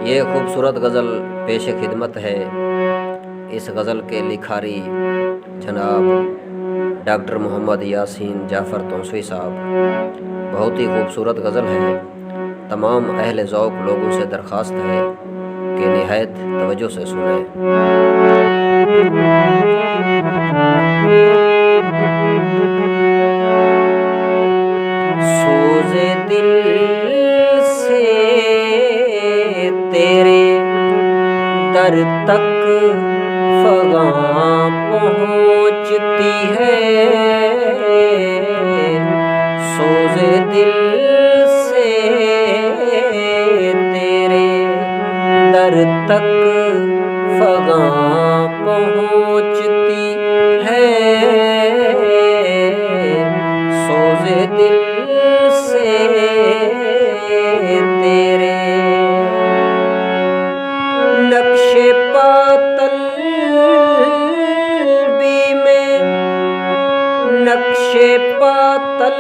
ये खूबसूरत गज़ल पेश खिदमत है। इस गज़ल के लिखारी जनाब डॉक्टर मोहम्मद यासीन जाफ़र तौंसवी साहब। बहुत ही खूबसूरत गज़ल है। तमाम अहले ज़ौक़ लोगों से दरख्वास्त है कि निहायत तवज्जो से सुनें। सोज़े दिल से तेरे दर तक फ़ग़ां पहुँचती है। सोज़े दिल से तेरे दर तक फ़ग़ां पहुँचती है। सोज़े दिल से तेरे नक्शे पातल भी में, नक्शे पातल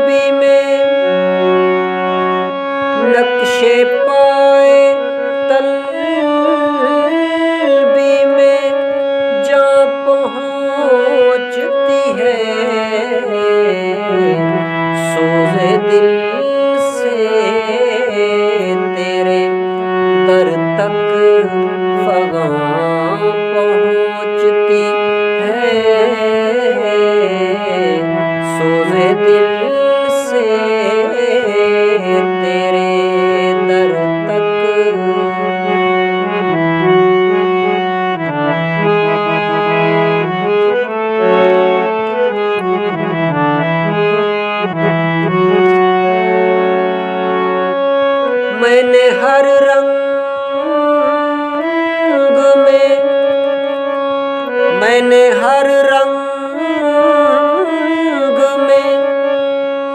भी में, नक्शे पाए तल भी में जा पहुँचती है। सोज़े दिल से तेरे दर तक फ़ग़ां पहुँचती है। सोज़े दिल से तेरे दर तक। मैंने हर रंग में, मैंने हर रंग में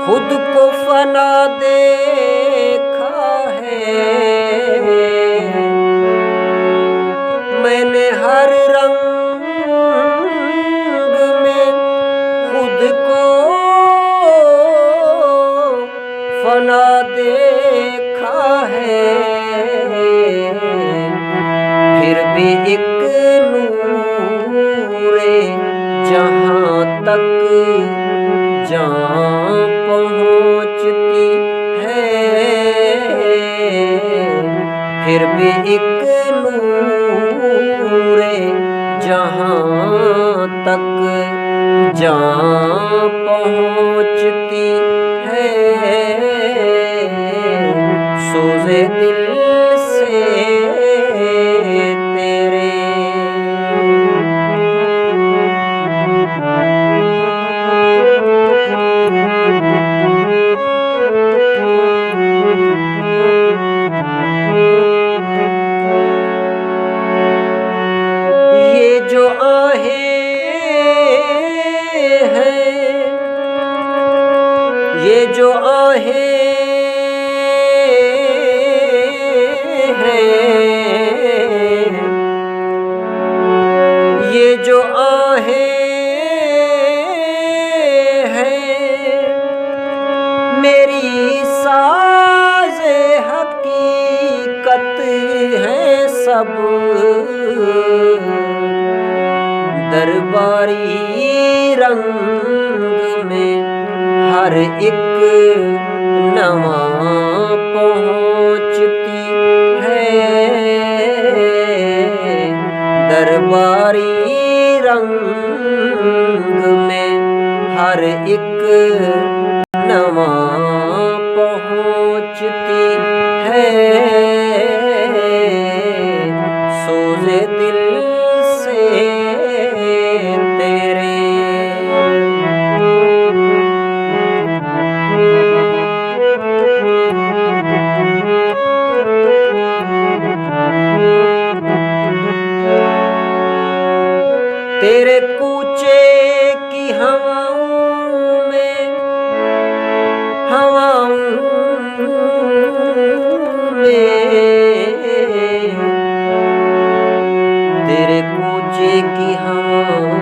खुद को फना देखा है। मैंने हर रंग में खुद को फना देखा है। फिर भी एक नूरे जहाँ तक जहाँ पहुँचती है। फिर भी एक नूरे जहाँ तक जहाँ पहुँचती है। सोज़े दिल से तेरे ये जो आहें हैं, ये जो आहें ये जो आहें हैं मेरी साज़े हकीकत हैं सब। दरबारी रंग में हर एक नवा पहुँचती है। दरबारी रंग में हर एक नवा पहुँचती है। सोज़े दिल से तेरे तेरे कूचे की हवाओं में, हवाओं में तेरे कूचे की हवाओं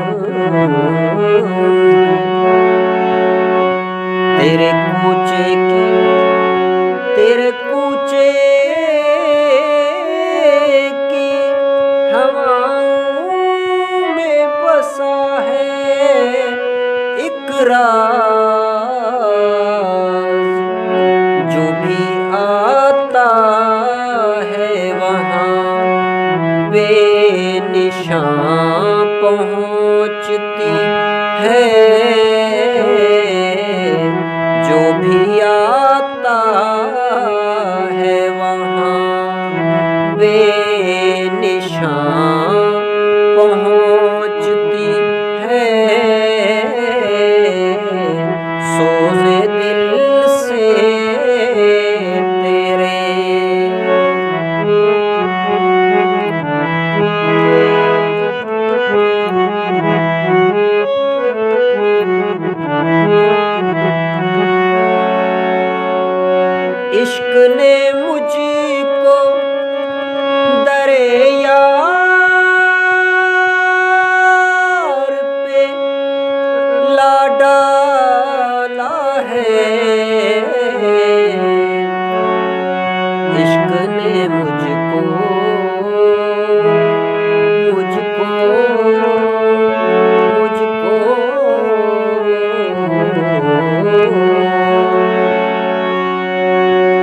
तेरे कूचे की, तेरे कूचे इश्क ने मुझको दरे यार पे ला डाला है। इश्क ने मुझको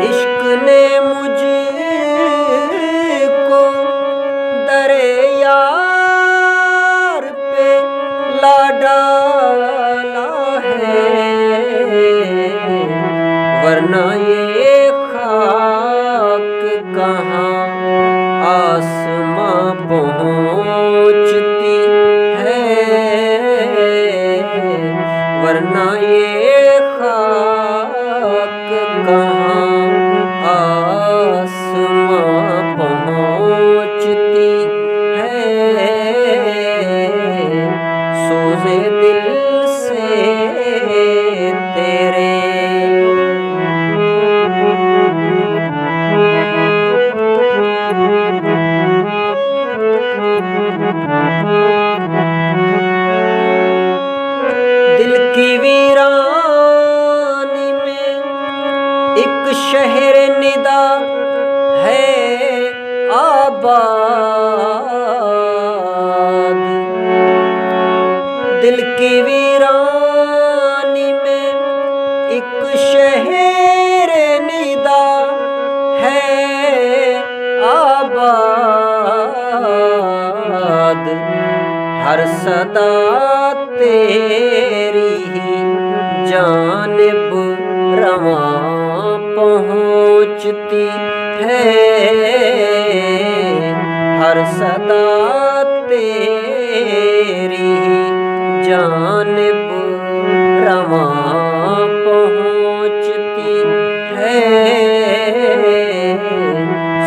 इश्क ने मुझको दरे यार पे ला डाला है। वरना ये खाक कहाँ आसमां पहुँचती है। वरना ये खाक कहाँ आसमां पहुँचती है। सोज़े दिल से तेरे दिल की वीरानी में एक शहर निदा है आबाद। दिल की वीरानी में एक शहर निदा है आबाद। हर सदा तेरी ही जानिब रवां पहुँचती है। हर सदा तेरी ही जानिब रवां पहुँचती है।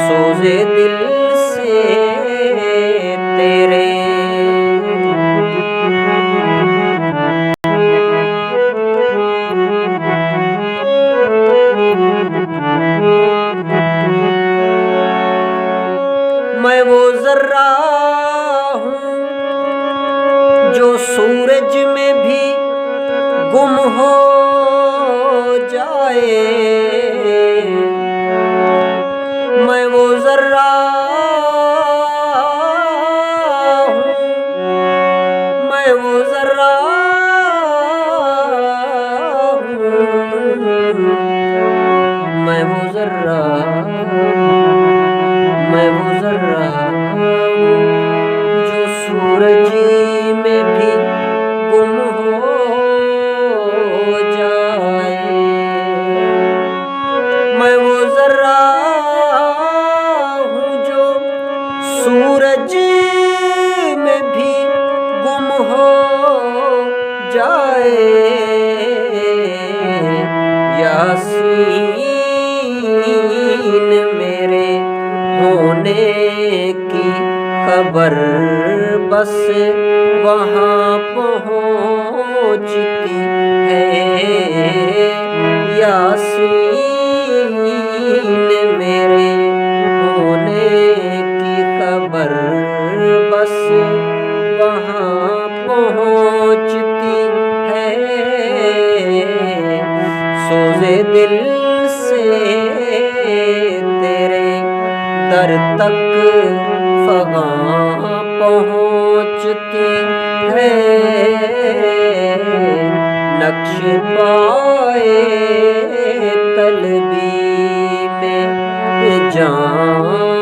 सोज़े दिल से तेरे मैं वो ज़र्रा हूँ जो सूरज में भी गुम हो जाए। मैं वो ज़र्रा हूँ, मैं वो ज़र्रा हूँ, मैं वो ज़र्रा जो सूरज में भी गुम हो जाए। मैं वो ज़र्रा हूँ जो सूरज में भी गुम हो जाए। यासीन मेरे होने की खबर बस वहाँ पहुँचती है। यासीन मेरे होने की खबर बस वहाँ पहुँचती है। सोज़े दिल से तेरे दर तक फ़ग़ां पहुँचती है। नक्श पाए तलबी में जान